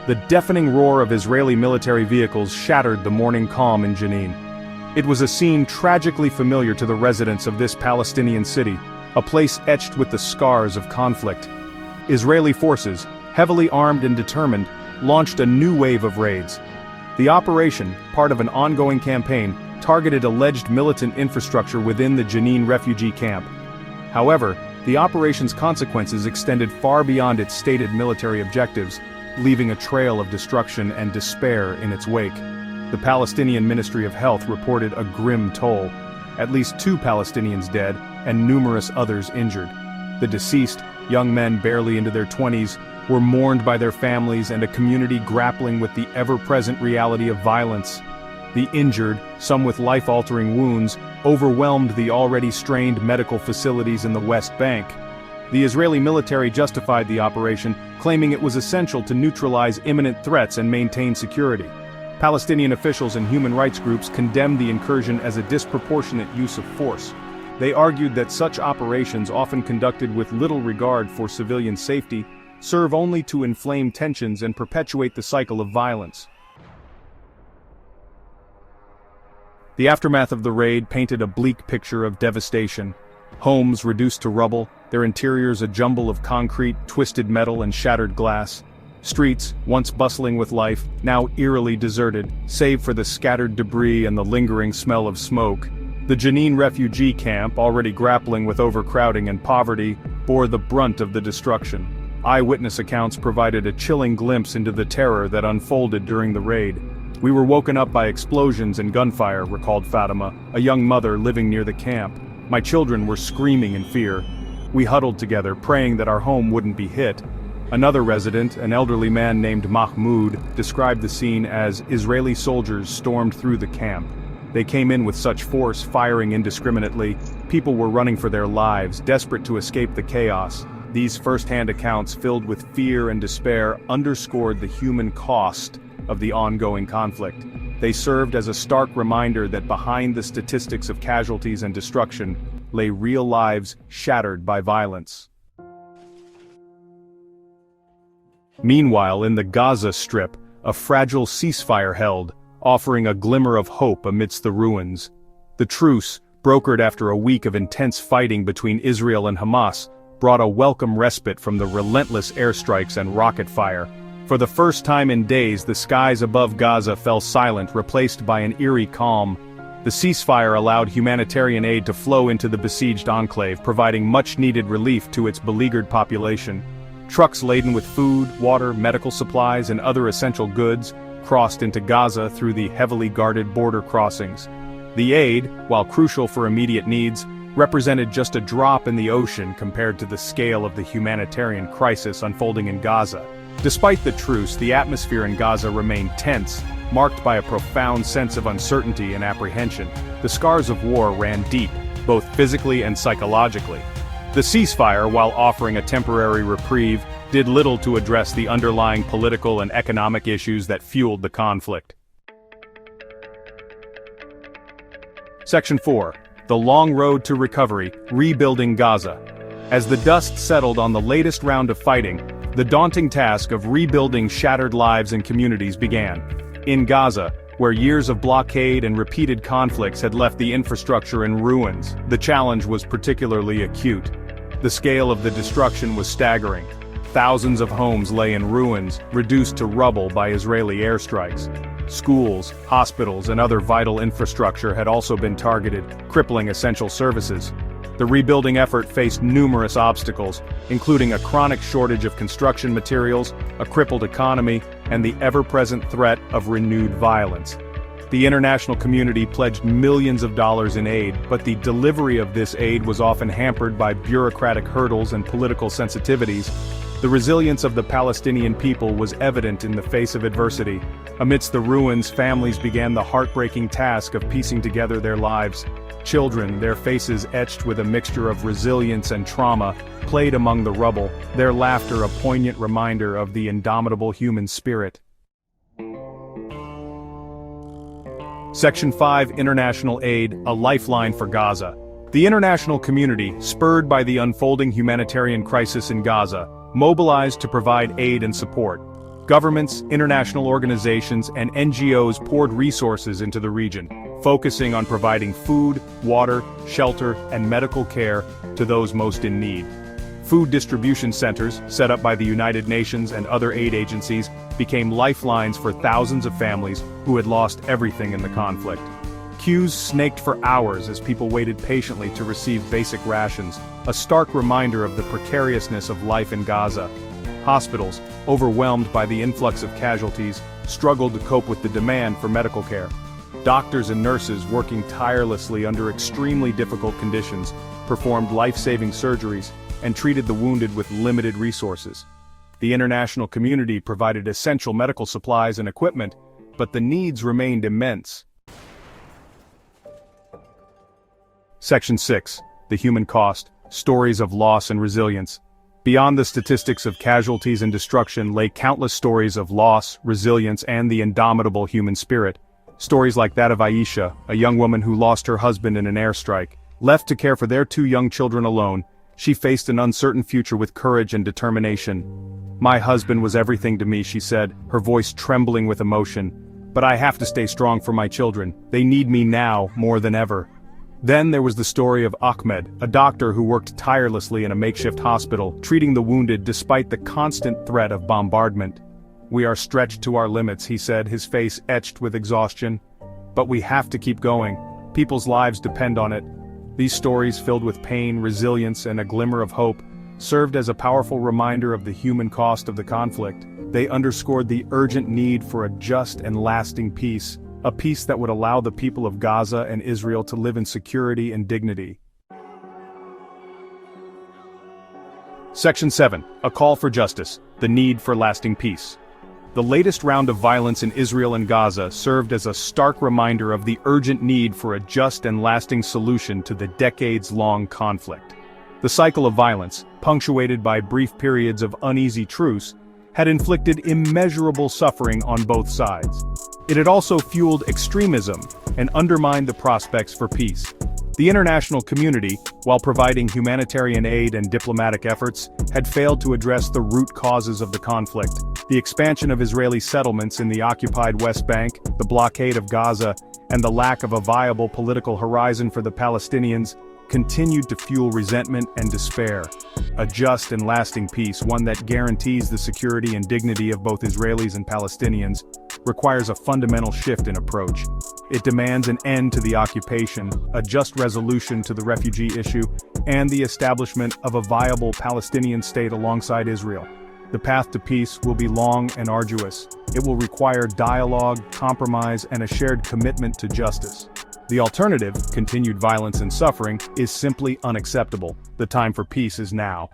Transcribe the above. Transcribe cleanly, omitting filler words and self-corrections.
The deafening roar of Israeli military vehicles shattered the morning calm in Jenin. It was a scene tragically familiar to the residents of this Palestinian city, a place etched with the scars of conflict. Israeli forces, heavily armed and determined, launched a new wave of raids. The operation, part of an ongoing campaign, targeted alleged militant infrastructure within the Jenin refugee camp. However, the operation's consequences extended far beyond its stated military objectives, leaving a trail of destruction and despair in its wake. The Palestinian Ministry of Health reported a grim toll, at least 2 Palestinians dead and numerous others injured. The deceased, young men barely into their 20s, were mourned by their families and a community grappling with the ever-present reality of violence. The injured, some with life-altering wounds, overwhelmed the already strained medical facilities in the West Bank. The Israeli military justified the operation, claiming it was essential to neutralize imminent threats and maintain security. Palestinian officials and human rights groups condemned the incursion as a disproportionate use of force. They argued that such operations, often conducted with little regard for civilian safety, serve only to inflame tensions and perpetuate the cycle of violence. The aftermath of the raid painted a bleak picture of devastation. Homes reduced to rubble, their interiors a jumble of concrete, twisted metal and shattered glass. Streets, once bustling with life, now eerily deserted, save for the scattered debris and the lingering smell of smoke. The Jenin refugee camp, already grappling with overcrowding and poverty, bore the brunt of the destruction. Eyewitness accounts provided a chilling glimpse into the terror that unfolded during the raid. "We were woken up by explosions and gunfire," recalled Fatima, a young mother living near the camp. "My children were screaming in fear. We huddled together, praying that our home wouldn't be hit." Another resident, an elderly man named Mahmoud, described the scene as Israeli soldiers stormed through the camp. They came in with such force, firing indiscriminately. People were running for their lives, desperate to escape the chaos. These first-hand accounts, filled with fear and despair, underscored the human cost of the ongoing conflict. They served as a stark reminder that behind the statistics of casualties and destruction lay real lives shattered by violence. Meanwhile, in the Gaza Strip, a fragile ceasefire held, offering a glimmer of hope amidst the ruins. The truce, brokered after a week of intense fighting between Israel and Hamas, brought a welcome respite from the relentless airstrikes and rocket fire. For the first time in days, the skies above Gaza fell silent, replaced by an eerie calm. The ceasefire allowed humanitarian aid to flow into the besieged enclave, providing much-needed relief to its beleaguered population. Trucks laden with food, water, medical supplies, and other essential goods crossed into Gaza through the heavily guarded border crossings. The aid, while crucial for immediate needs, represented just a drop in the ocean compared to the scale of the humanitarian crisis unfolding in Gaza. Despite the truce, the atmosphere in Gaza remained tense, marked by a profound sense of uncertainty and apprehension. The scars of war ran deep, both physically and psychologically. The ceasefire, while offering a temporary reprieve, did little to address the underlying political and economic issues that fueled the conflict. Section 4. The Long Road to Recovery, Rebuilding Gaza. As the dust settled on the latest round of fighting, the daunting task of rebuilding shattered lives and communities began. In Gaza, where years of blockade and repeated conflicts had left the infrastructure in ruins, the challenge was particularly acute. The scale of the destruction was staggering. Thousands of homes lay in ruins, reduced to rubble by Israeli airstrikes. Schools, hospitals, and other vital infrastructure had also been targeted, crippling essential services. The rebuilding effort faced numerous obstacles, including a chronic shortage of construction materials, a crippled economy, and the ever-present threat of renewed violence. The international community pledged millions of dollars in aid, but the delivery of this aid was often hampered by bureaucratic hurdles and political sensitivities. The resilience of the Palestinian people was evident in the face of adversity. Amidst the ruins, families began the heartbreaking task of piecing together their lives. Children, their faces etched with a mixture of resilience and trauma, played among the rubble, their laughter a poignant reminder of the indomitable human spirit. Section 5 International Aid, a lifeline for Gaza. The international community, spurred by the unfolding humanitarian crisis in Gaza, mobilized to provide aid and support. Governments, international organizations, and NGOs poured resources into the region, focusing on providing food, water, shelter, and medical care to those most in need. Food distribution centers, set up by the United Nations and other aid agencies, became lifelines for thousands of families who had lost everything in the conflict. Queues snaked for hours as people waited patiently to receive basic rations, a stark reminder of the precariousness of life in Gaza. Hospitals, overwhelmed by the influx of casualties, struggled to cope with the demand for medical care. Doctors and nurses, working tirelessly under extremely difficult conditions, performed life-saving surgeries and treated the wounded with limited resources. The international community provided essential medical supplies and equipment, but the needs remained immense. Section 6. The Human Cost, Stories of Loss and Resilience. Beyond the statistics of casualties and destruction lay countless stories of loss, resilience, and the indomitable human spirit. Stories like that of Aisha, a young woman who lost her husband in an airstrike. Left to care for their 2 young children alone, she faced an uncertain future with courage and determination. "My husband was everything to me," she said, her voice trembling with emotion. "But I have to stay strong for my children. They need me now more than ever." Then there was the story of Ahmed, a doctor who worked tirelessly in a makeshift hospital, treating the wounded despite the constant threat of bombardment. "We are stretched to our limits," he said, his face etched with exhaustion. "But we have to keep going. People's lives depend on it." These stories, filled with pain, resilience, and a glimmer of hope, served as a powerful reminder of the human cost of the conflict. They underscored the urgent need for a just and lasting peace, a peace that would allow the people of Gaza and Israel to live in security and dignity. Section 7. A Call for Justice, the Need for Lasting Peace. The latest round of violence in Israel and Gaza served as a stark reminder of the urgent need for a just and lasting solution to the decades-long conflict. The cycle of violence, punctuated by brief periods of uneasy truce, had inflicted immeasurable suffering on both sides. It had also fueled extremism and undermined the prospects for peace. The international community, while providing humanitarian aid and diplomatic efforts, had failed to address the root causes of the conflict. The expansion of Israeli settlements in the occupied West Bank, the blockade of Gaza, and the lack of a viable political horizon for the Palestinians continued to fuel resentment and despair. A just and lasting peace, one that guarantees the security and dignity of both Israelis and Palestinians, requires a fundamental shift in approach. It demands an end to the occupation, a just resolution to the refugee issue, and the establishment of a viable Palestinian state alongside Israel. The path to peace will be long and arduous. It will require dialogue, compromise, and a shared commitment to justice. The alternative, continued violence and suffering, is simply unacceptable. The time for peace is now.